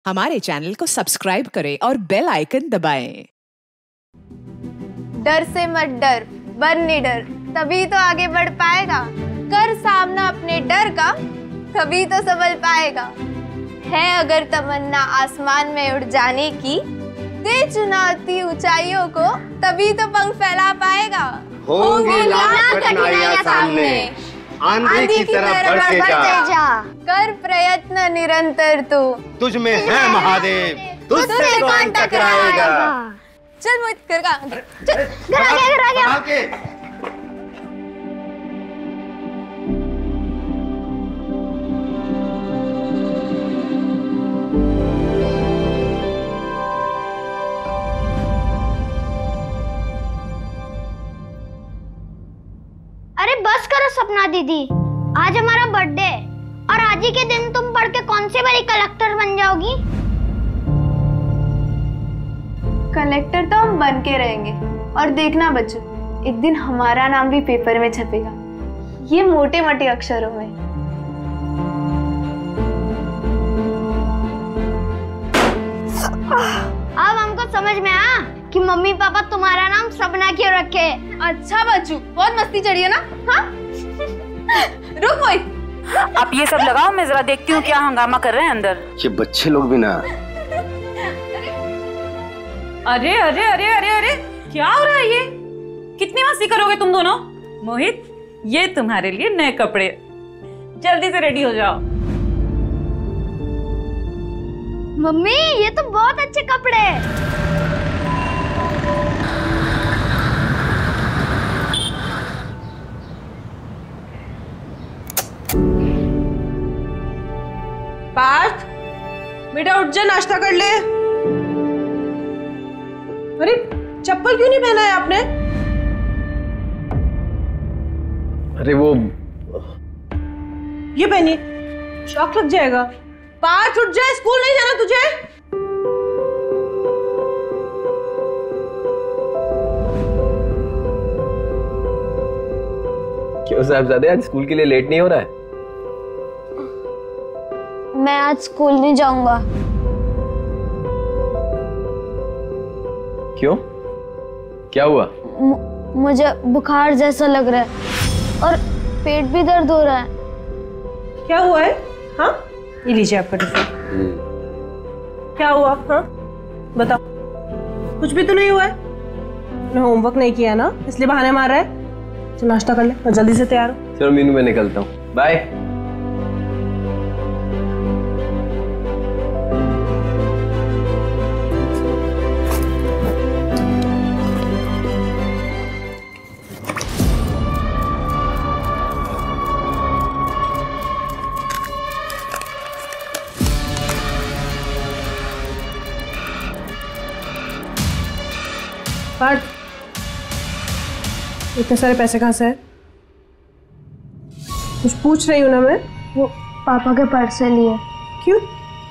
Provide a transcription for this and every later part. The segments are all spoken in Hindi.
हमारे चैनल को सब्सक्राइब करें और बेल आइकन दबाएं। डर से मत डर, बन निडर, तभी तो आगे बढ़ पाएगा। कर सामना अपने डर का, तभी तो संभल पाएगा। है अगर तमन्ना आसमान में उड़ जाने की, दे चुनौती ऊंचाइयों को, तभी तो पंख फैला पाएगा। होंगी लाख कठिनाइयां सामने, आंधी की तरह बढ़ते जा। कर प्रयत्न निरंतर तू, तुझ में है महादेव, तुझसे कौन टकराएगा। चल मोहित घर आ गया। अरे बस करो सपना दीदी, आज हमारा बर्थडे है और आज ही के दिन तुम पढ़ के कौन से बड़ी कलेक्टर बन जाओगी? कलेक्टर तो हम बन के रहेंगे, और देखना बच्चों, एक दिन हमारा नाम भी पेपर में छपेगा, ये मोटे मोटे अक्षरों में। अब हमको समझ में आया कि मम्मी पापा तुम्हारा नाम सपना क्यों रखे। अच्छा बच्चू, बहुत मस्ती चढ़ी है ना? हाँ? रुक मोहित, आप ये सब लगाओ, मैं जरा देखती हूँ क्या हंगामा कर रहे हैं अंदर। ये बच्चे लोग भी ना। अरे अरे अरे अरे अरे, क्या हो रहा है ये? कितनी मस्ती करोगे तुम दोनों? मोहित, ये तुम्हारे लिए नए कपड़े, जल्दी से रेडी हो जाओ। मम्मी, ये तो बहुत अच्छे कपड़े हैं। पार्थ, बेटा उठ जा, नाश्ता कर ले। अरे चप्पल क्यों नहीं पहना है आपने? अरे वो ये पहनिए, शॉक लग जाएगा। पार्थ उठ जा, स्कूल नहीं जाना तुझे? क्यों साहबजादे, आज स्कूल के लिए लेट नहीं हो रहा है? मैं आज स्कूल नहीं जाऊंगा। क्यों? क्या हुआ? मुझे बुखार जैसा लग रहा है और पेट भी दर्द हो रहा है। क्या हुआ है? हाँ, ये लीजिए आपका टिफिन। क्या हुआ? हाँ बताओ। कुछ भी तो नहीं हुआ है? मैं होमवर्क नहीं किया ना, इसलिए बहाने मार रहा है। चल नाश्ता कर ले और जल्दी से तैयार हो। चलो मीनू, मैं निकलता हूँ, बाय। इतने सारे पैसे कहाँ से है? कुछ पूछ रही हूँ ना मैं। वो पापा के पर्स से लिए। क्यों?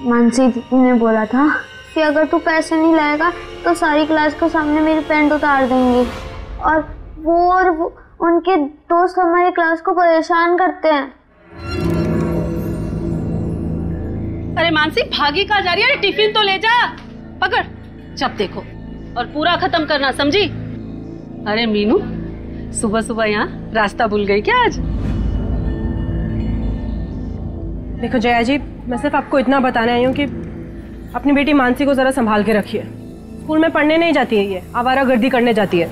मानसी दीदी ने बोला था कि अगर तू पैसे नहीं लाएगा तो सारी क्लास के सामने मेरी पैंट उतार देंगी, और वो उनके दोस्त हमारी क्लास को परेशान करते हैं। अरे मानसी, भागी कहाँ जा रही है? टिफिन तो ले जा, पकड़, जब देखो और पूरा खत्म करना, समझी? अरे मीनू, सुबह सुबह यहाँ रास्ता भूल गई क्या आज? देखो जया जी, मैं सिर्फ आपको इतना बताने आई हूँ कि अपनी बेटी मानसी को जरा संभाल के रखिए। स्कूल में पढ़ने नहीं जाती है, ये आवारागर्दी करने जाती है।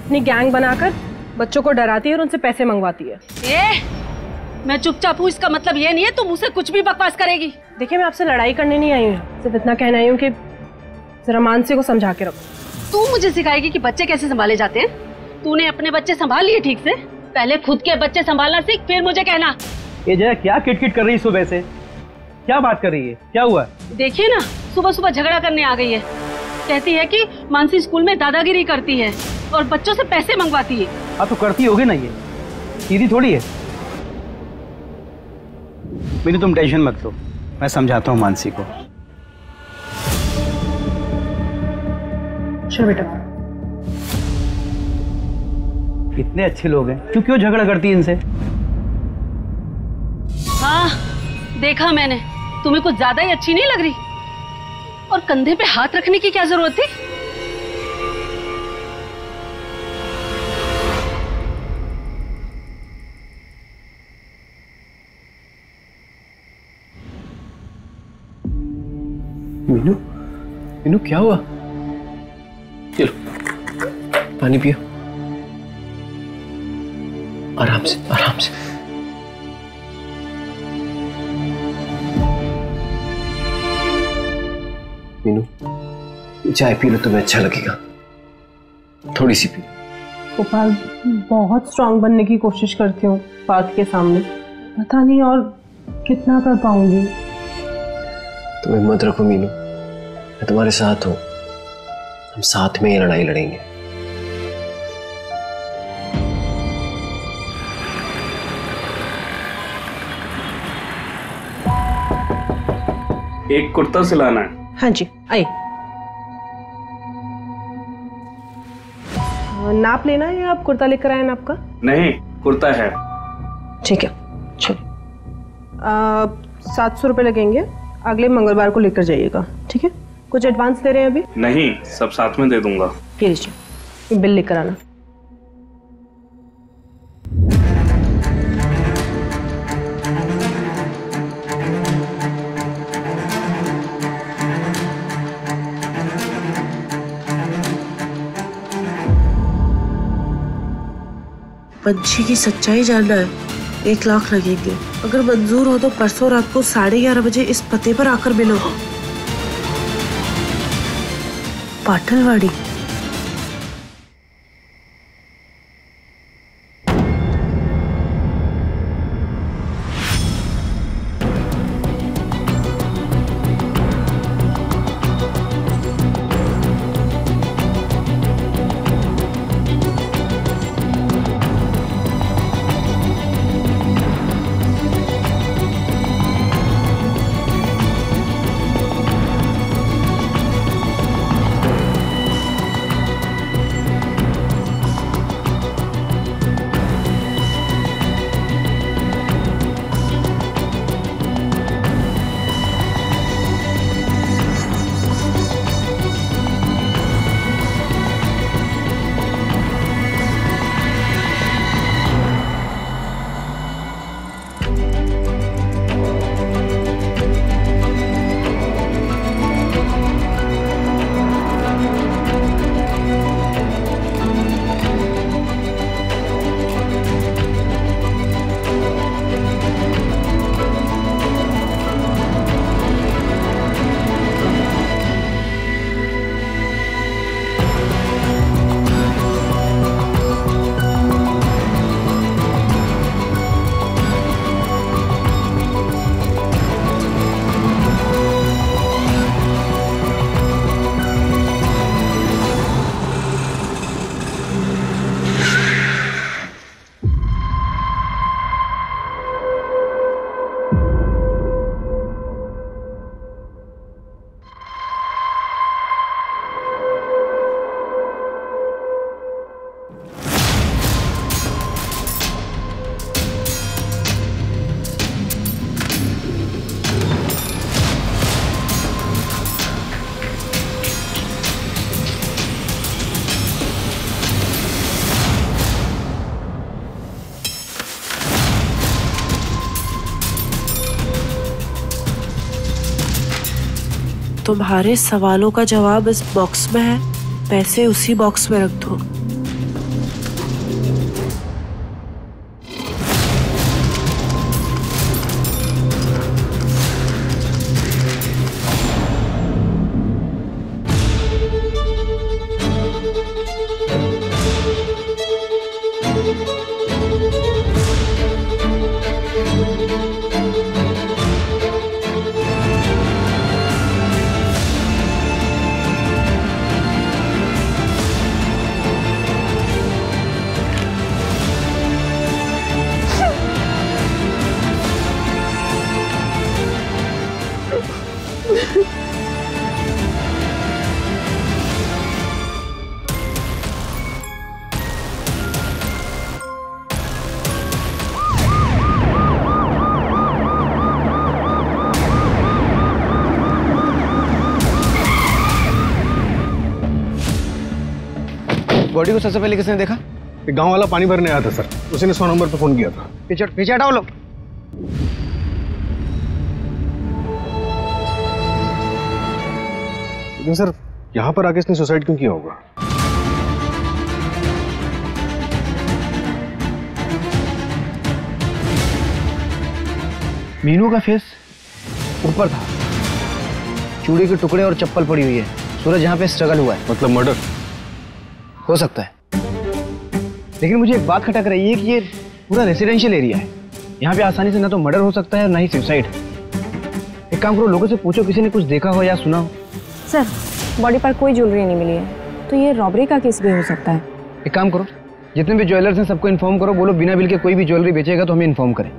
अपनी गैंग बनाकर बच्चों को डराती है और उनसे पैसे मंगवाती है। मैं चुपचाप हूँ, इसका मतलब ये नहीं है तुम मुझसे कुछ भी बकवास करेगी। देखिए, मैं आपसे लड़ाई करने नहीं आई हूँ, सिर्फ इतना कहना आई हूँ कि जरा मानसी को समझा के रखो। तू मुझे सिखाएगी कि बच्चे कैसे संभाले जाते हैं? तूने अपने बच्चे संभाल लिए ठीक से? पहले खुद के बच्चे संभालना सीख, फिर मुझे कहना। ये जया क्या किटकिट कर रही है सुबह से? क्या बात कर रही है? क्या हुआ? देखिए ना, सुबह सुबह झगड़ा करने आ गई है। कहती है कि मानसी स्कूल में दादागिरी करती है और बच्चों से पैसे मंगवाती है। आप तो करती होगी ना, ये सीधी थोड़ी है। मीनू तुम टेंशन मत लो, मैं समझाता हूँ मानसी को। चलो बेटा। इतने अच्छे लोग हैं, क्यों झगड़ा करती है इनसे? हाँ देखा मैंने, तुम्हें कुछ ज्यादा ही अच्छी नहीं लग रही? और कंधे पे हाथ रखने की क्या जरूरत थी? मीनू, मीनू क्या हुआ? चलो पानी पियो, आराम से आराम से। मीनू चाय पी लो, तुम्हें अच्छा लगेगा, थोड़ी सी पी लो। गोपाल, बहुत स्ट्रांग बनने की कोशिश करती हूँ पार्थ के सामने, पता नहीं और कितना कर पाऊंगी। तुम हिम्मत रखो मीनू, मैं तुम्हारे साथ हूं, हम साथ में ये लड़ाई लड़ेंगे। एक कुर्ता सिलाना है। हाँ जी, आइए। नाप लेना है या आप कुर्ता लेकर आए नाप का? नहीं, कुर्ता है। ठीक है, चलिए। 700 रुपये लगेंगे, अगले मंगलवार को लेकर जाइएगा, ठीक है? कुछ एडवांस दे रहे हैं अभी? नहीं, सब साथ में दे दूंगा। ये लीजिए, ये बिल लेकर आना। पंछी की सच्चाई जानना है, 1 लाख लगेंगे। अगर मंजूर हो तो परसों रात को 11:30 बजे इस पते पर आकर मिलो। पाटलवाड़ी। तुम्हारे सवालों का जवाब इस बॉक्स में है, पैसे उसी बॉक्स में रख दो। बॉडी को सबसे पहले किसने देखा? एक गांव वाला पानी भरने आया था सर, उसी ने 100 नंबर पे फोन किया था। पीछे हटाओ लोग। लेकिन सर यहाँ पर आके इसने सुसाइड क्यों किया होगा? मीनू का फेस ऊपर था, चूड़ी के टुकड़े और चप्पल पड़ी हुई है। सूरज यहाँ पे स्ट्रगल हुआ है। मतलब मर्डर हो सकता है, लेकिन मुझे एक बात खटक रही है कि ये पूरा रेसिडेंशियल एरिया है। यहाँ पे आसानी से ना तो मर्डर हो सकता है और ना ही सुसाइड। एक काम करो, लोगों से पूछो किसी ने कुछ देखा हो या सुना हो। सर, बॉडी पर कोई ज्वेलरी नहीं मिली है, तो ये रॉबरी का केस भी हो सकता है। एक काम करो, जितने भी ज्वेलर्स हैं सबको इन्फॉर्म करो, बोलो बिना बिल के कोई भी ज्वेलरी बेचेगा तो हमें इन्फॉर्म करें।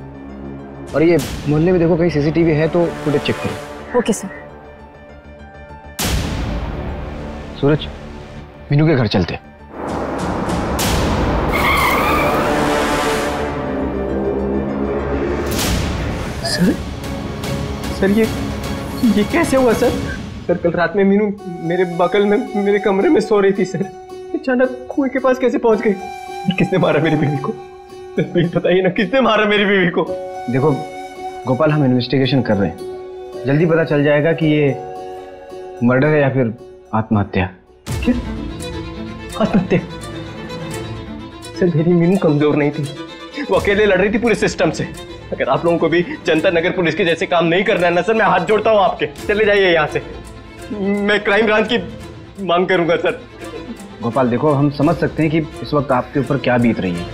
और ये मोहल्ले में देखो कहीं सीसीटीवी है तो फुटेज चेक करो। Okay sir. सूरज, मीनू के घर चलते। सर ये कैसे हुआ सर? सर कल रात में मीनू मेरे बगल में मेरे कमरे में सो रही थी सर। अचानक कुएं के पास कैसे पहुंच गई? किसने मारा मेरी बीवी को? प्लीज बताइए ना, किसने मारा मेरी बीवी को? देखो गोपाल, हम इन्वेस्टिगेशन कर रहे हैं, जल्दी पता चल जाएगा कि ये मर्डर है या फिर आत्महत्या। क्या आत्महत्या? सर मेरी मीनू कमजोर नहीं थी, वो अकेले लड़ रही थी पूरे सिस्टम से। अगर आप लोगों को भी जनता नगर पुलिस के जैसे काम नहीं करना है ना सर, मैं हाथ जोड़ता हूँ आपके। चले जाइए यहाँ से, मैं क्राइम ब्रांच की मांग करूंगा सर। गोपाल देखो, हम समझ सकते हैं कि इस वक्त आपके ऊपर क्या बीत रही है।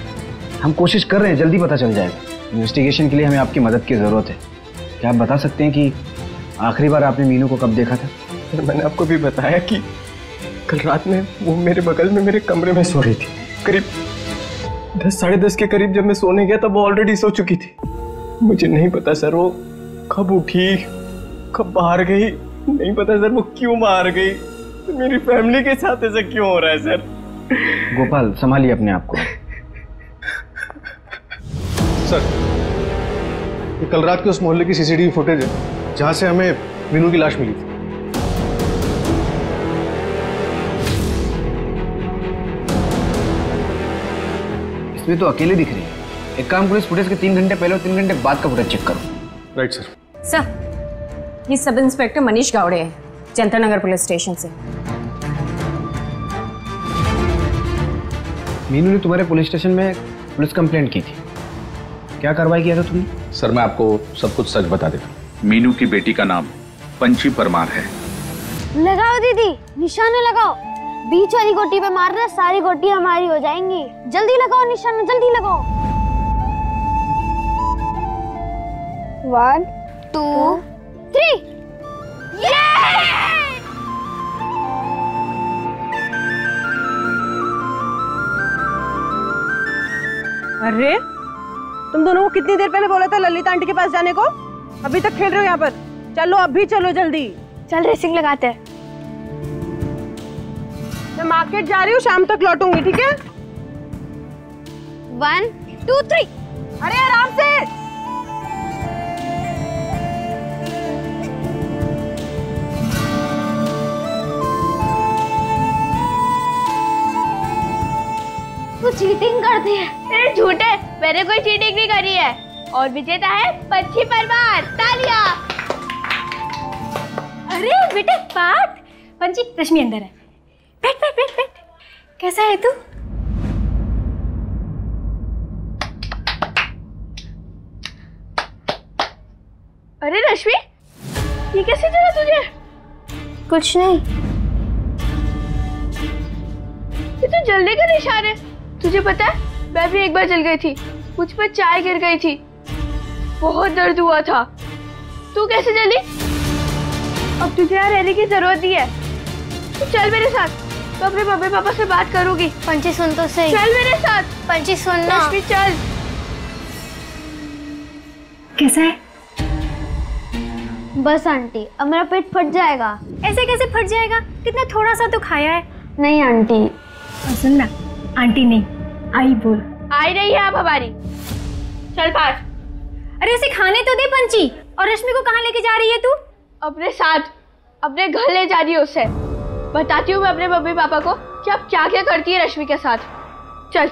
हम कोशिश कर रहे हैं, जल्दी पता चल जाएगा। इन्वेस्टिगेशन के लिए हमें आपकी मदद की जरूरत है। क्या आप बता सकते हैं कि आखिरी बार आपने मीनू को कब देखा था? सर मैंने आपको भी बताया कि कल रात में वो मेरे बगल में मेरे कमरे में सो रही थी। करीब 10 साढ़े 10 के करीब जब मैं सोने गया तब वो ऑलरेडी सो चुकी थी। मुझे नहीं पता सर वो कब उठी, कब बाहर गई, नहीं पता सर वो क्यों बाहर गई। तो मेरी फैमिली के साथ ऐसा क्यों हो रहा है सर? गोपाल संभालिए अपने आप को। सर ये कल रात के उस मोहल्ले की सीसीटीवी फुटेज है जहां से हमें मीनू की लाश मिली थी। इसमें तो अकेले दिख रही है। एक काम करो, इस फुटेज के 3 घंटे पहले और 3 घंटे बाद का फुटेज चेक करो। Right sir. सर, ये सब इंस्पेक्टर मनीष गावड़े है, जनता नगर पुलिस स्टेशन से। मीनू ने तुम्हारे पुलिस स्टेशन में पुलिस कंप्लेंट की थी, क्या कार्रवाई किया था तुमने? सर मैं आपको सब कुछ सच बता देता हूँ। मीनू की बेटी का नाम पंची परमार है। लगाओ दीदी, निशाना लगाओ। बीच वाली गोटी पे मारना, सारी गोटी हमारी हो जाएंगी। जल्दी लगाओ निशाना, जल्दी लगाओ। 1 2 3। अरे तुम दोनों को कितनी देर पहले बोला था ललिता आंटी के पास जाने को? अभी तक खेल रहे हो यहाँ पर? चलो अभी चलो जल्दी। चल रेसिंग लगाते हैं। मैं मार्केट जा रही हूँ, शाम तक लौटूंगी, ठीक है? 1 2 3। अरे आराम से। तू चीटिंग करती है। तेरे झूठे, मैंने कोई चीटिंग नहीं करी है। और विजेता है पंची परमार। तालियां। अरे बेटे बात, पंची रश्मि अंदर है। बैठ बैठ बैठ बैठ। कैसा है तू? अरे रश्मि, ये कैसे चला तुझे? कुछ नहीं। ये तो जलने का निशान है। तुझे पता है, मैं भी एक बार जल गई थी, मुझ पर चाय गिर गई थी, बहुत दर्द हुआ था। तू कैसे जली? अब तुझे यहाँ रहने की जरूरत नहीं है। तू चल मेरे साथ, तो अपने मम्मी पापा से बात करूंगी। पंची सुन तो सही। चल मेरे साथ। पंची सुन ना। रश्मि चल। कैसा है? बस आंटी, अब मेरा पेट फट जाएगा। ऐसे कैसे फट जाएगा? कितना थोड़ा सा तो खाया है। नहीं आंटी। और सुन ना, आंटी नहीं, आई बोल। आई नहीं है आप हमारी। चल पास। अरे उसे खाने तो दे पंची। और रश्मि को कहाँ लेके जा रही है तू? अपने साथ, अपने घर ले जा रही है उसे। बताती हूँ मैं अपने मम्मी पापा को। कि आप क्या क्या करती है रश्मि के साथ। चल।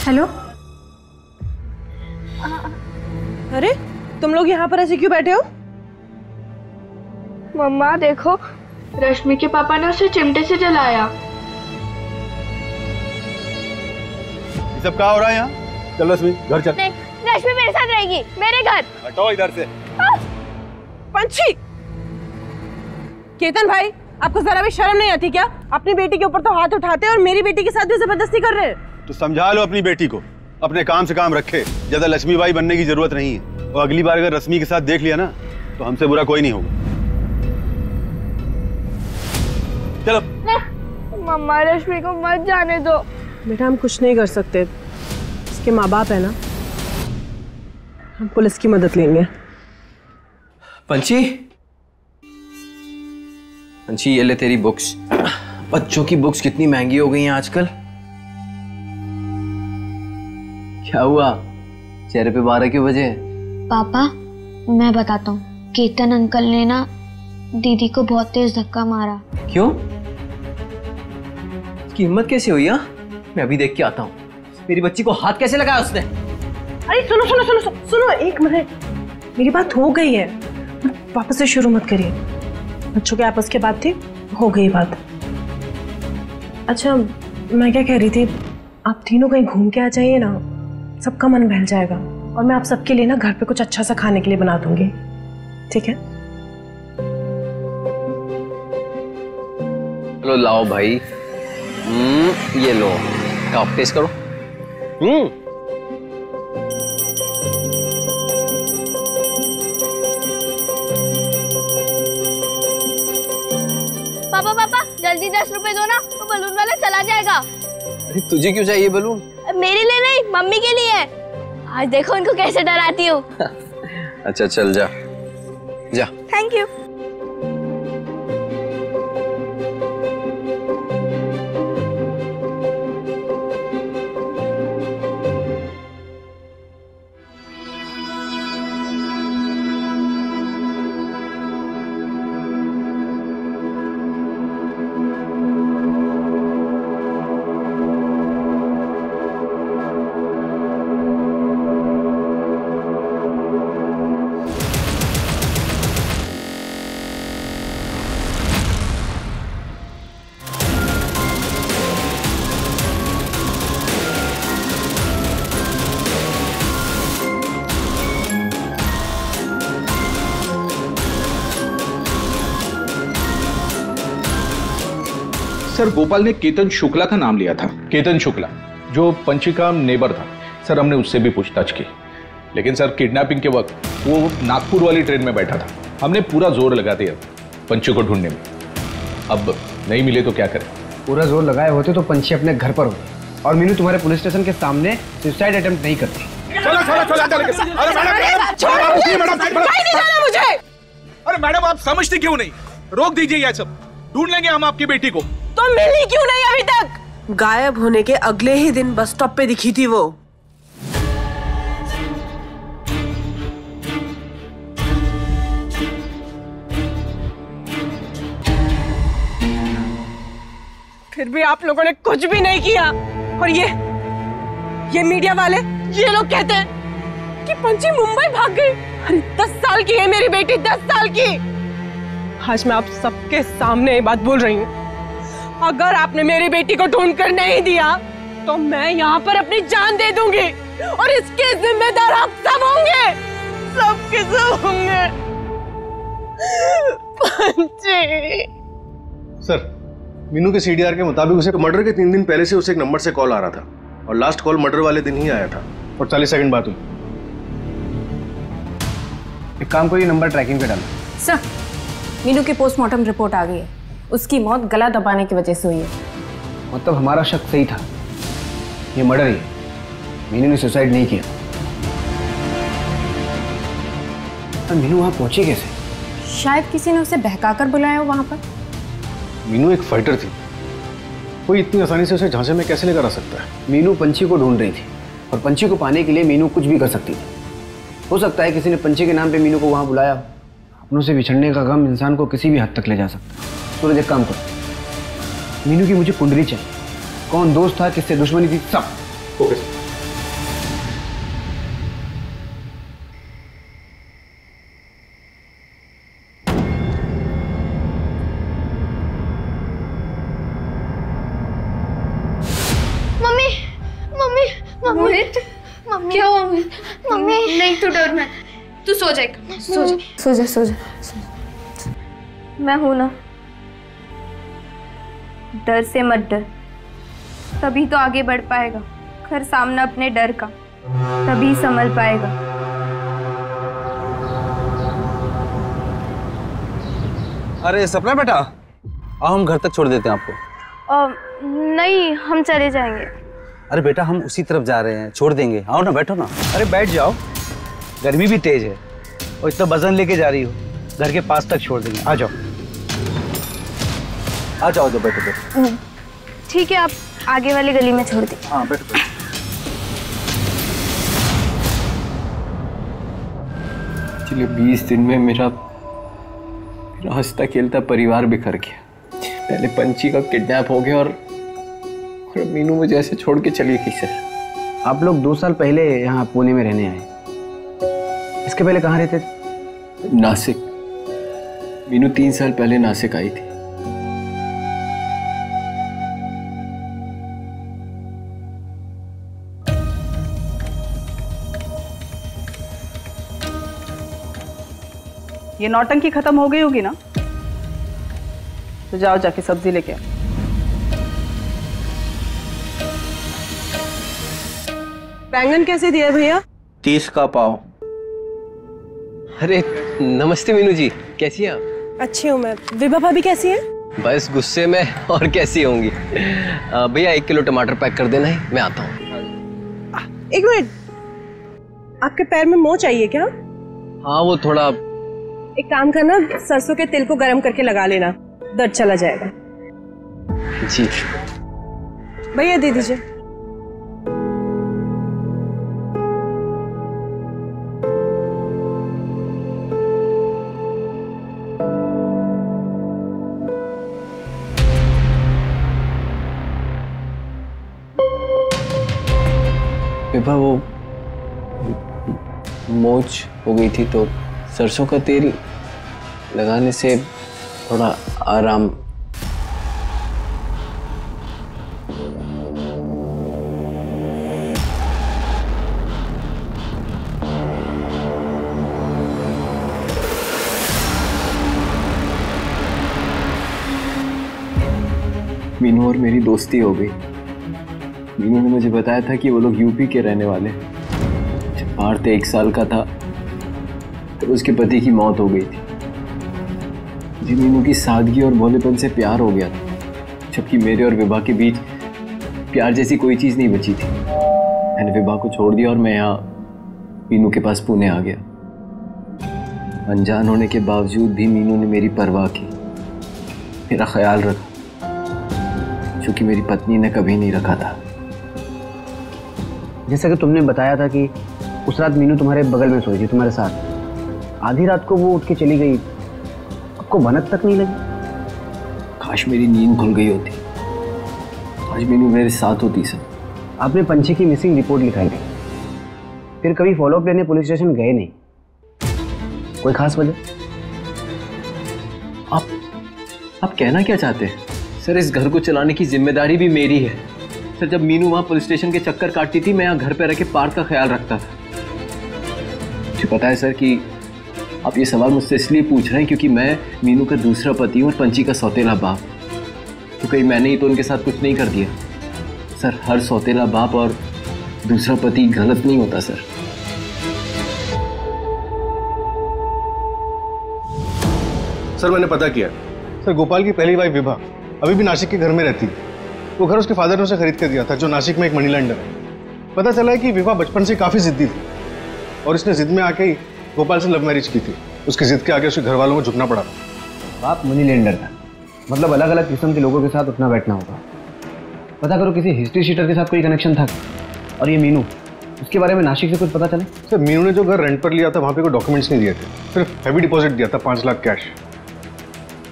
हेलो। अरे तुम लोग यहाँ पर ऐसे क्यों बैठे हो? मम्मा देखो, रश्मि के पापा ने उसे चिमटे से जलाया। ये सब क्या हो रहा है यहाँ? चल रश्मि घर चल। नहीं, रश्मि मेरे साथ रहेगी, मेरे घर। हटाओ इधर से। पंछी, केतन भाई, आपको जरा भी शर्म नहीं आती क्या? अपनी बेटी के ऊपर तो हाथ उठाते और मेरी बेटी के साथ भी जबरदस्ती कर रहे हैं। तो समझा लो अपनी बेटी को, अपने काम से काम रखे, ज्यादा लक्ष्मीबाई बनने की जरूरत नहीं है। और अगली बार अगर रश्मि के साथ देख लिया ना तो हमसे बुरा कोई नहीं होगा। चलो। मम्मा रश्मि को मत जाने दो। बेटा हम कुछ नहीं कर सकते, इसके माँ बाप है ना, हम पुलिस की मदद लेंगे। पंछी, पंछी ये ले तेरी बुक्स। बच्चों की बुक्स कितनी महंगी हो गई हैं आजकल। क्या हुआ, चेहरे पे बारह की वजह? पापा मैं बताता हूँ, केतन अंकल ने ना दीदी को बहुत तेज धक्का मारा। क्यों? उसकी हिम्मत कैसे हुई? मैं अभी देख के आता हूँ। मेरी बच्ची को हाथ कैसे लगाया उसने? अरे सुनो सुनो सुनो सुनो, सुनो एक मिनट, मेरी बात हो गई है, वापस से शुरू मत करिए। बच्चों के आपस की बात थी, हो गई बात। अच्छा मैं क्या कह रही थी, आप तीनों कहीं घूम के आ जाइए ना, सबका मन बहल जाएगा। और मैं आप सबके लिए ना घर पे कुछ अच्छा सा खाने के लिए बना दूंगी, ठीक है? लो लाओ भाई, ये लो, आप टेस्ट करो। पापा पापा जल्दी 10 रुपए दो ना, वो बलून वाला चला जाएगा। अरे तुझे क्यों चाहिए बलून? मेरे लिए नहीं, मम्मी के लिए। आज देखो उनको कैसे डराती हूँ। अच्छा चल जा जा। Thank you. सर गोपाल ने केतन शुक्ला का नाम लिया था। केतन शुक्ला जो पंछी का नेबर था, सर हमने उससे भी पूछताछ की, लेकिन सर किडनैपिंग के वक्त वो नागपुर वाली ट्रेन में बैठा था। हमने पूरा जोर लगा दिया पंछी को ढूंढने में, अब नहीं मिले तो क्या करें? पूरा जोर लगाए होते तो पंछी अपने घर पर होते और मीनू तुम्हारे पुलिस स्टेशन के सामने सुसाइड अटेम्प्ट नहीं करती। अरे मैडम आप समझती क्यों नहीं? रोक दीजिए ये सब, ढूंढ लेंगे हम आपकी बेटी को। तो मिली क्यों नहीं अभी तक? गायब होने के अगले ही दिन बस स्टॉप पे दिखी थी वो। फिर भी आप लोगों ने कुछ भी नहीं किया। और ये मीडिया वाले, ये लोग कहते हैं कि पंछी मुंबई भाग गई। अरे 10 साल की है मेरी बेटी, 10 साल की। आज मैं आप सबके सामने ये बात बोल रही हूँ, अगर आपने मेरी बेटी को ढूंढ कर नहीं दिया तो मैं यहाँ पर अपनी जान दे दूंगी और इसके जिम्मेदार आप सब होंगे, सबके सब होंगे। पंछी। सर मीनू के सीडीआर के मुताबिक उसे मर्डर के 3 दिन पहले से उसे एक नंबर से कॉल आ रहा था और लास्ट कॉल मर्डर वाले दिन ही आया था और 40 सेकंड बाद हुई। एक काम करिए, नंबर ट्रैकिंग पे डालो। सर मीनू की पोस्टमार्टम रिपोर्ट आ गई है, उसकी मौत गला दबाने की वजह से हुई है। मतलब हमारा शक सही था, ये मर्डर ही, मीनू ने सुसाइड नहीं किया। मीनू वहां पहुंची कैसे? शायद किसी ने उसे बहकाकर बुलाया हो वहां पर। मीनू एक फाइटर थी, कोई इतनी आसानी से उसे झांसे में कैसे लेकर आ सकता है? मीनू पंछी को ढूंढ रही थी और पंछी को पाने के लिए मीनू कुछ भी कर सकती थी। हो सकता है किसी ने पंछी के नाम पे मीनू को वहां बुलाया। अपनों से बिछड़ने का गम इंसान को किसी भी हद तक ले जा सकता है। सूरज एक काम करो, मीनू की मुझे कुंडली चाहिए, कौन दोस्त था, किससे दुश्मनी थी, सब। Okay. Mummy mummy mummy mummy क्या हुआ? मम्मी नहीं, तू डर मत, तू सो जा, सो जा सो जा सो जा। मैं हूं ना, डर से मत डर, तभी तो आगे बढ़ पाएगा। कर सामना अपने डर का, तभी संभल पाएगा। अरे सपना बेटा, आओ हम घर तक छोड़ देते हैं आपको। नहीं, हम चले जाएंगे। अरे बेटा हम उसी तरफ जा रहे हैं, छोड़ देंगे। आओ ना, बैठो ना। अरे बैठ जाओ, गर्मी भी तेज है और इतना वजन लेके जा रही हो, घर के पास तक छोड़ देंगे। आ जाओ आ जाओ, बैठो बैठो। ठीक है, आप आगे वाली गली में छोड़ दीजिए। हाँ बैठो बैठो। चलिए 20 दिन में मेरा हंसता खेलता परिवार बिखर गया। पहले पंछी का किडनैप हो गया और मीनू मुझे ऐसे छोड़ के चली गई। सर आप लोग 2 साल पहले यहाँ पुणे में रहने आए, इसके पहले कहाँ रहते थे? नासिक। मीनू 3 साल पहले नासिक आई थी। ये नौटंकी खत्म हो गई होगी ना? तो जाओ जाके सब्जी लेके आओ। बैंगन कैसे दिया भैया? 30 का पाव। अरे नमस्ते मीनू जी, कैसी हैं आप? अच्छी हूँ मैं। विभा भाभी कैसी है? बस गुस्से में, और कैसी होंगी। भैया 1 किलो टमाटर पैक कर देना है, मैं आता हूँ। 1 मिनट, आपके पैर में मोच आई है क्या? हाँ वो थोड़ा। एक काम करना, सरसों के तेल को गर्म करके लगा लेना, दर्द चला जाएगा। जी भैया दे दीजिए। विभा वो मोच हो गई थी तो सरसों का तेल लगाने से थोड़ा आराम। मीनू और मेरी दोस्ती हो गई। मीनू ने मुझे बताया था कि वो लोग यूपी के रहने वाले। जब पार्थ 1 साल का था तो उसके पति की मौत हो गई थी। मुझे मीनू की सादगी और भोलेपन से प्यार हो गया था, जबकि मेरे और विभा के बीच प्यार जैसी कोई चीज़ नहीं बची थी। मैंने विभा को छोड़ दिया और मैं यहाँ मीनू के पास पुणे आ गया। अनजान होने के बावजूद भी मीनू ने मेरी परवाह की, मेरा ख्याल रखा, जो कि मेरी पत्नी ने कभी नहीं रखा था। जैसा कि तुमने बताया था कि उस रात मीनू तुम्हारे बगल में सोई थी, तुम्हारे साथ। आधी रात को वो उठ के चली गई, आपको भनक तक नहीं लगी? काश मेरी नींद खुल गई होती, आज मीनू मेरे साथ होती। सर आपने पंछी की मिसिंग रिपोर्ट लिखाई थी, फिर कभी फॉलोअप लेने पुलिस स्टेशन गए नहीं, कोई खास वजह? आप कहना क्या चाहते हैं? सर इस घर को चलाने की जिम्मेदारी भी मेरी है। सर जब मीनू वहां पुलिस स्टेशन के चक्कर काटती थी, मैं यहाँ घर पे रह के पार्थ का ख्याल रखता था। मुझे पता है सर कि आप ये सवाल मुझसे इसलिए पूछ रहे हैं क्योंकि मैं मीनू का दूसरा पति हूँ और पंछी का सौतेला बाप। तो कहीं मैंने ही तो उनके साथ कुछ नहीं कर दिया? सर हर सौतेला बाप और दूसरा पति गलत नहीं होता सर। सर मैंने पता किया, सर गोपाल की पहली वाइफ विभा अभी भी नासिक के घर में रहती है। वो घर उसके फादर ने उसे खरीद कर दिया था, जो नासिक में एक मनी लैंडर है। पता चला है कि विभा बचपन से काफी जिद्दी थी और इसने जिद में आके ही गोपाल से लव मैरिज की थी। उसकी जिद के आगे उसके घर वालों को झुकना पड़ा। बाप मनी लैंडर था, मतलब अलग अलग किस्म के लोगों के साथ उठना बैठना होगा। पता करो किसी हिस्ट्री शीटर के साथ कोई कनेक्शन था। और ये मीनू उसके बारे में नासिक से कुछ पता चले? सर मीनू ने जो घर रेंट पर लिया था वहाँ पे कोई डॉक्यूमेंट्स नहीं दिए थे, सिर्फ हैवी डिपॉजिट दिया था 5 लाख कैश।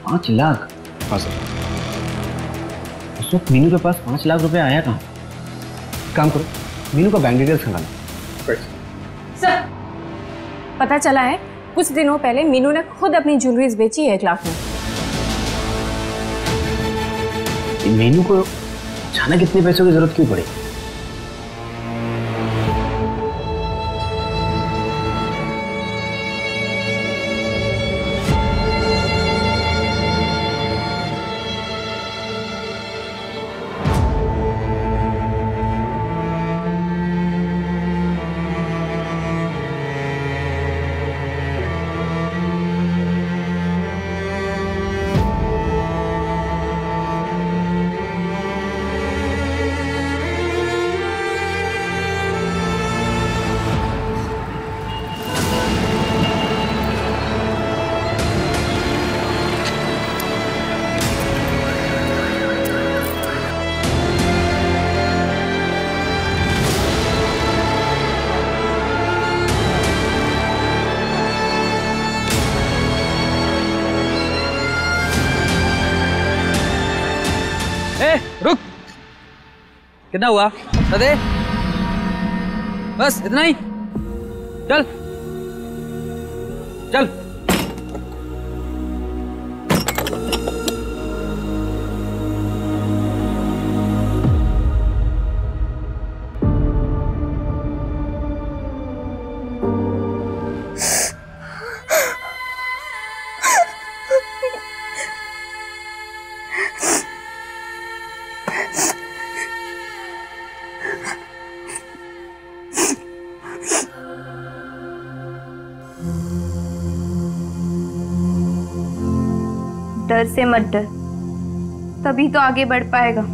5 लाख? हाँ सर। उस वक्त मीनू के पास 5 लाख रुपए आया कहाँ? काम करो, मीनू का बैंक डिटेल्स खंगालो। सर, पता चला है कुछ दिनों पहले मीनू ने खुद अपनी ज्वेलरीज बेची है 1 लाख में। मीनू को अचानक इतने पैसों की जरूरत क्यों पड़ी? रुक, कितना हुआ? दे, बस इतना ही। चल चल। डर से मत डर, तभी तो आगे बढ़ पाएगा।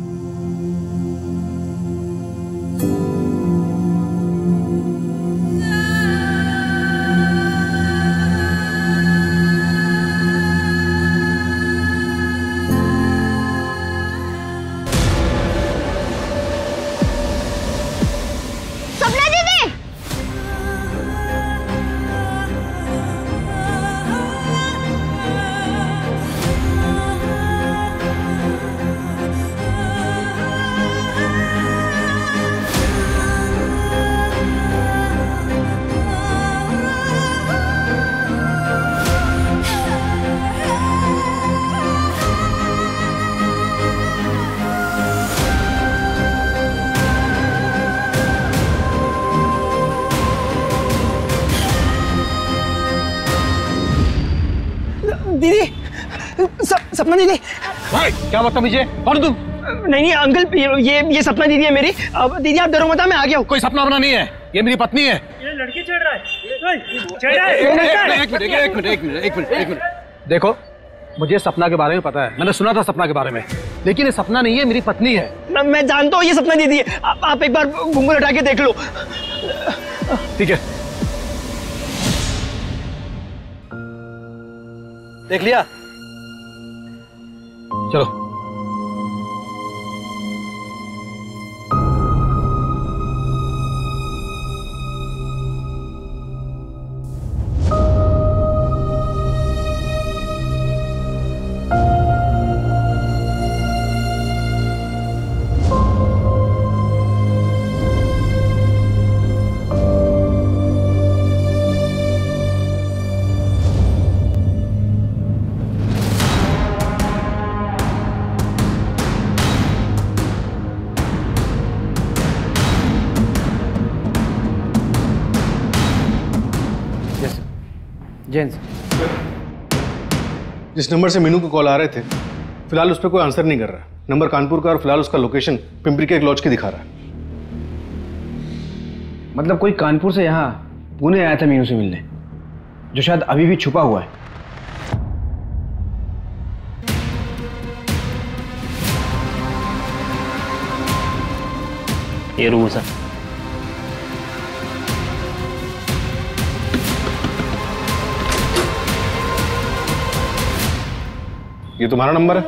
सपना दीदी, दीदी, सपना दीदी। क्या बदतमीजी है? कौन तुम? नहीं अंकल, ये सपना दीदी है मेरी। अब दीदी आप डरो मत, मैं आ गया हूँ। कोई सपना बना नहीं है, ये मेरी पत्नी है। ये लड़की छेड़ रहा है। एक मिनट। देखो, मुझे सपना के बारे में पता है, मैंने सुना था सपना के बारे में, लेकिन ये सपना नहीं है, मेरी पत्नी है। मैं जानता हूँ ये सपना दीदी है। आप एक बार घूंघट हटा के देख लो। ठीक है, देख लिया? चलो। जेंस, जिस नंबर से मीनू को कॉल आ रहे थे, फिलहाल उस पर कोई आंसर नहीं कर रहा। नंबर कानपुर का और फिलहाल उसका लोकेशन पिंपरी के एक लॉज की दिखा रहा है। मतलब कोई कानपुर से यहाँ पुणे आया था मीनू से मिलने, जो शायद अभी भी छुपा हुआ है। ये रूम है सर। ये तुम्हारा नंबर है?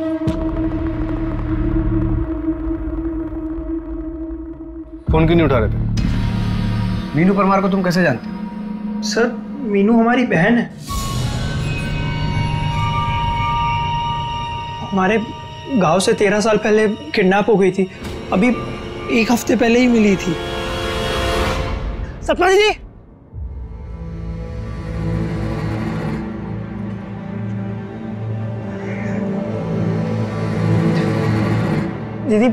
फोन क्यों नहीं उठा रहे थे? मीनू परमार को तुम कैसे जानते हो? सर मीनू हमारी बहन है। हमारे गांव से 13 साल पहले किडनैप हो गई थी, अभी 1 हफ्ते पहले ही मिली थी। सपना दीदी, दीदी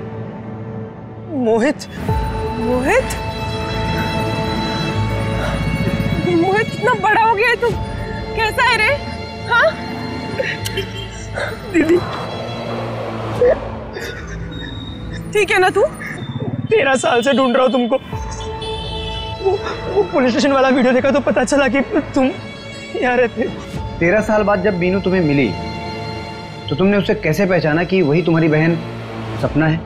मोहित मोहित मोहित कितना बड़ा हो गया है तू, कैसा है रे? हाँ दीदी ठीक है ना तू? 13 साल से ढूंढ रहा हूँ तुमको। वो पुलिस स्टेशन वाला वीडियो देखा तो पता चला कि तुम यहाँ रहते। 13 साल बाद जब मीनू तुम्हें मिली तो तुमने उसे कैसे पहचाना कि वही तुम्हारी बहन सपना है?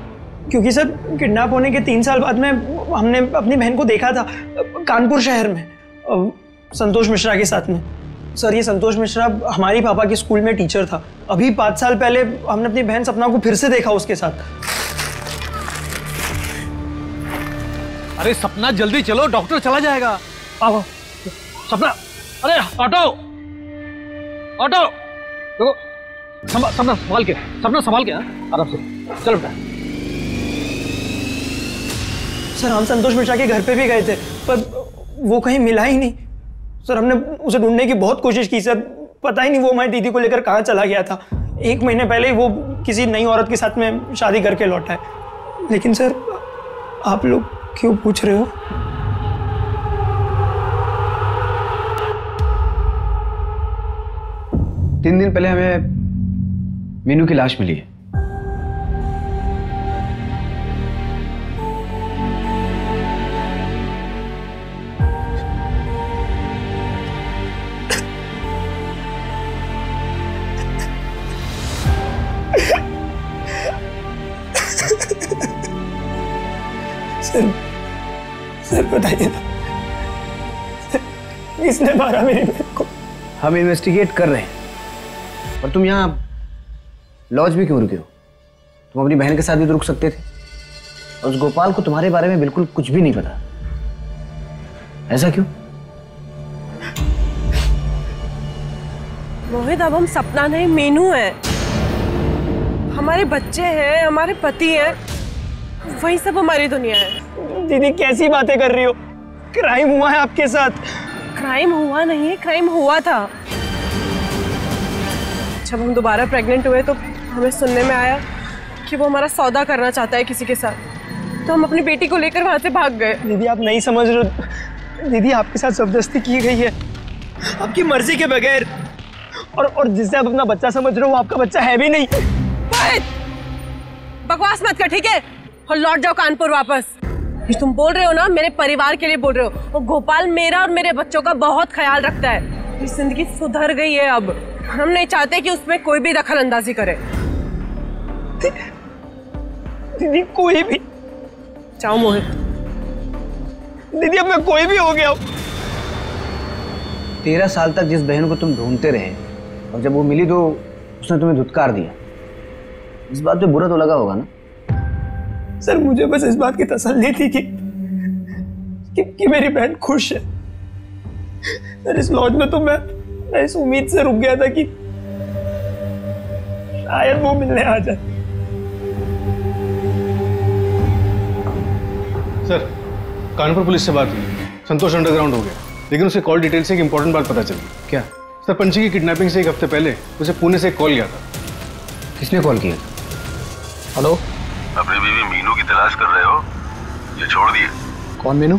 क्योंकि सर किडनैप होने के 3 साल बाद में हमने अपनी बहन को देखा था कानपुर शहर में, संतोष मिश्रा के साथ में। सर ये संतोष मिश्रा हमारी पापा के स्कूल में टीचर था। अभी 5 साल पहले हमने अपनी बहन सपना को फिर से देखा उसके साथ। अरे सपना जल्दी चलो, डॉक्टर चला जाएगा। आओ सपना, अरे ऑटो ऑटो, देखो सपना संभाल के, सपना संभाल के आराम से चलो बेटा। सर हम संतोष मिश्रा के घर पे भी गए थे पर वो कहीं मिला ही नहीं। सर हमने उसे ढूंढने की बहुत कोशिश की सर, पता ही नहीं वो हमारी दीदी को लेकर कहाँ चला गया था। 1 महीने पहले ही वो किसी नई औरत के साथ में शादी करके लौटा है। लेकिन सर आप लोग क्यों पूछ रहे हो? तीन दिन पहले हमें मीनू की लाश मिली है। सर बताइए ना, किसने मारा मेरी बहन को? हम इन्वेस्टिगेट कर रहे हैं। और तुम यहाँ लॉज भी क्यों रुके हो? तुम अपनी बहन के साथ भी तो रुक सकते थे। और उस गोपाल को तुम्हारे बारे में बिल्कुल कुछ भी नहीं पता, ऐसा क्यों? मोहित अब हम सपना नहीं मीनू है, हमारे बच्चे हैं, हमारे पति हैं, वही सब हमारी दुनिया है। दीदी कैसी बातें कर रही हो? क्राइम हुआ है आपके साथ। क्राइम हुआ नहीं है, क्राइम हुआ था। जब हम दोबारा प्रेग्नेंट हुए तो हमें सुनने में आया कि वो हमारा सौदा करना चाहता है किसी के साथ, तो हम अपनी बेटी को लेकर वहां से भाग गए। दीदी आप नहीं समझ रहे, दीदी आपके साथ जबरदस्ती की गई है आपकी मर्जी के बगैर। और जिससे आप अपना बच्चा समझ रहे हो वो आपका बच्चा है भी नहीं। बकवास मत कर ठीक है, और लौट जाओ कानपुर वापस। ये तुम बोल रहे हो ना मेरे परिवार के लिए बोल रहे हो। और गोपाल मेरा और मेरे बच्चों का बहुत ख्याल रखता है। ये जिंदगी सुधर गई है अब, हम नहीं चाहते कि उसमें कोई भी दखल अंदाजी करे। दीदी कोई भी जाओ मोहित। दीदी अब मैं कोई भी हो गया। 13 साल तक जिस बहन को तुम ढूंढते रहे और जब वो मिली तो उसने तुम्हें धुतकार दिया। इस बात पे बुरा तो लगा होगा ना? सर मुझे बस इस बात की तसल्ली थी कि मेरी बहन खुश है। सर इस लॉज में तो मैं इस उम्मीद से रुक गया था कि शायद वो मिलने आ जाए। सर कानपुर पुलिस से बात हुई, संतोष अंडरग्राउंड हो गया, लेकिन उसे कॉल डिटेल से एक इंपॉर्टेंट बात पता चली। क्या? सर पंची की किडनैपिंग से 1 हफ्ते पहले उसे पुणे से एक कॉल गया था। किसने कॉल किया? हेलो, अपनी बीवी मीनू की तलाश कर रहे हो? ये छोड़ दिए। कौन मीनू?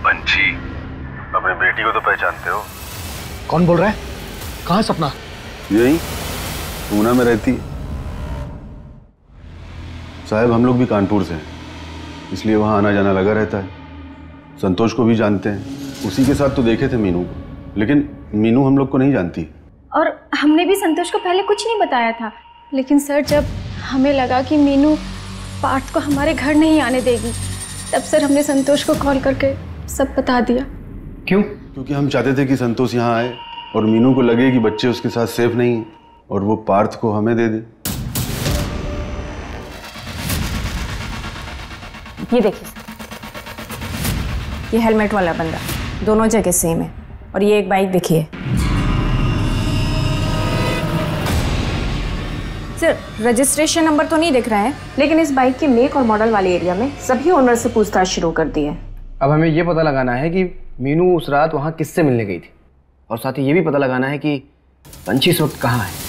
पंची, अपनी बेटी को तो पहचानते हो? कौन बोल रहा है? कहाँ सपना? यही पूना में रहती है। साहब हम लोग भी कानपुर से हैं, इसलिए वहाँ आना जाना लगा रहता है। संतोष को भी जानते हैं, उसी के साथ तो देखे थे मीनू को, लेकिन मीनू हम लोग को नहीं जानती। और हमने भी संतोष को पहले कुछ नहीं बताया था, लेकिन सर जब हमें लगा कि मीनू पार्थ को हमारे घर नहीं आने देगी, तब सर हमने संतोष को कॉल करके सब बता दिया। क्यों? क्योंकि हम चाहते थे कि संतोष यहाँ आए और मीनू को लगे कि बच्चे उसके साथ सेफ नहीं हैं और वो पार्थ को हमें दे दे। ये देखिए ये हेलमेट वाला बंदा, दोनों जगह सेम है। और ये एक बाइक देखिए सर, रजिस्ट्रेशन नंबर तो नहीं दिख रहा है, लेकिन इस बाइक के मेक और मॉडल वाले एरिया में सभी ओनर से पूछताछ शुरू कर दी है। अब हमें ये पता लगाना है कि मीनू उस रात वहाँ किससे मिलने गई थी, और साथ ही ये भी पता लगाना है कि पंची इस वक्त कहाँ है।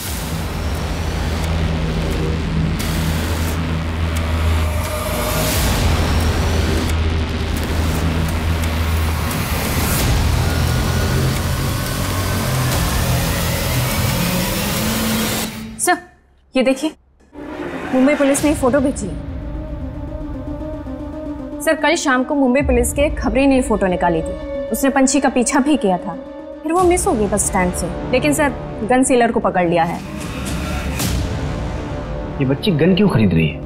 सर ये देखिए, मुंबई पुलिस ने फोटो भेजी है। सर कल शाम को मुंबई पुलिस के खबरी ने फोटो निकाली थी। उसने पंछी का पीछा भी किया था, फिर वो मिस हो गई बस स्टैंड से। लेकिन सर गन सेलर को पकड़ लिया है। ये बच्ची गन क्यों खरीद रही है?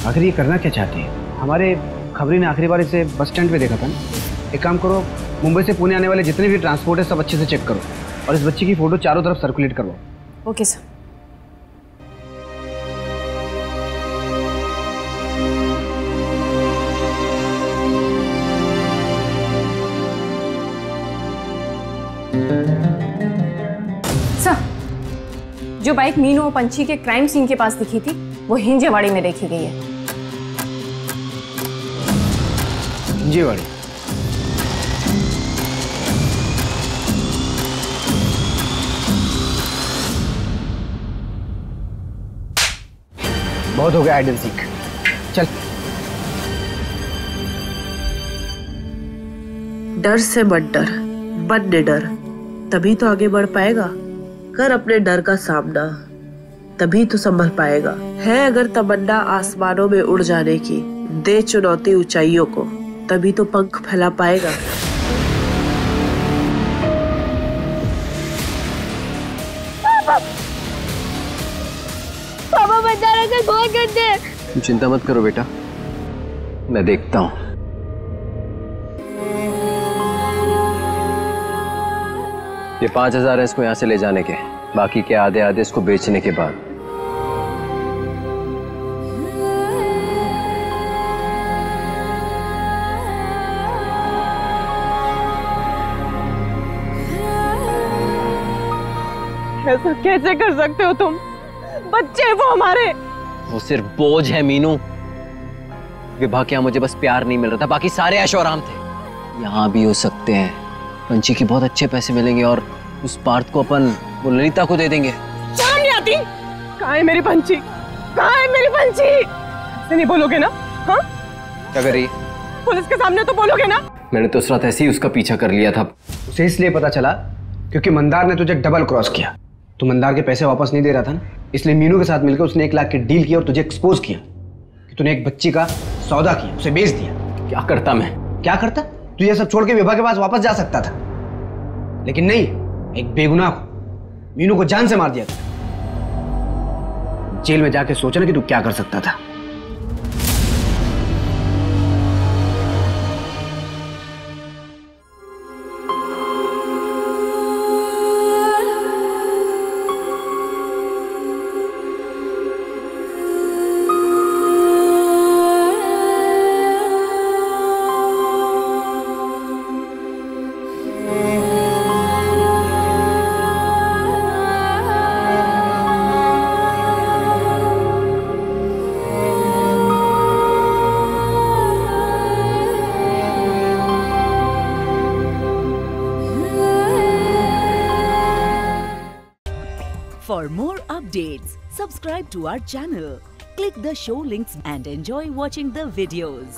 आखिर ये करना क्या चाहती है? हमारे खबरी ने आखिरी बार इसे बस स्टैंड पे देखा था ना। एक काम करो, मुंबई से पुणे आने वाले जितने भी ट्रांसपोर्ट है सब अच्छे से चेक करो और इस बच्ची की फोटो चारों तरफ सर्कुलेट करवाओ। Okay sir. सर जो बाइक मीनू और पंछी के क्राइम सीन के पास दिखी थी वो हिंजेवाड़ी में देखी गई है। हिंजेवाड़ी? बहुत हो गया हाइड एंड सीक, चल। डर से मत डर, बन निडर, तभी तो आगे बढ़ पाएगा। कर अपने डर का सामना, तभी तो संभल पाएगा। है अगर तमन्ना आसमानों में उड़ जाने की, दे चुनौती ऊंचाइयों को, तभी तो पंख फैला पाएगा। पापा बता रहे थे बहुत गंदे। तुम चिंता मत करो बेटा, मैं देखता हूँ। ये 5,000 है इसको यहाँ से ले जाने के, बाकी के आधे आधे इसको बेचने के बाद। ऐसा कैसे कर सकते हो तुम? बच्चे वो हमारे। वो सिर्फ बोझ है मीनू। विभा के यहाँ मुझे बस प्यार नहीं मिल रहा था, बाकी सारे ऐशो आराम थे। यहाँ भी हो सकते हैं। पंची की बहुत अच्छे पैसे मिलेंगे और उस पार्थ को अपन वो ललिता को दे देंगे। शर्म नहीं आती? कहाँ है मेरी पंची? कहाँ है मेरी पंची? ऐसे नहीं बोलोगे ना? हाँ? क्या करी? पुलिस के सामने तो बोलोगे ना? मैंने तो उस रात ऐसे ही उसका पीछा कर लिया था। उसे इसलिए पता चला क्योंकि मंदार ने तुझे डबल क्रॉस किया। तो मंदार के पैसे वापस नहीं दे रहा था ना, इसलिए मीनू के साथ मिलकर उसने 1 लाख की डील की और तुझे एक्सपोज किया कि तूने एक बच्ची का सौदा किया, उसे बेच दिया। क्या करता मैं? क्या करता? तू ये सब छोड़ के विभा के पास वापस जा सकता था, लेकिन नहीं, एक बेगुनाह को, मीनू को जान से मार दिया था। जेल में जाके सोचना कि तू क्या कर सकता था। For more updates, subscribe to our channel, click the show links and enjoy watching the videos.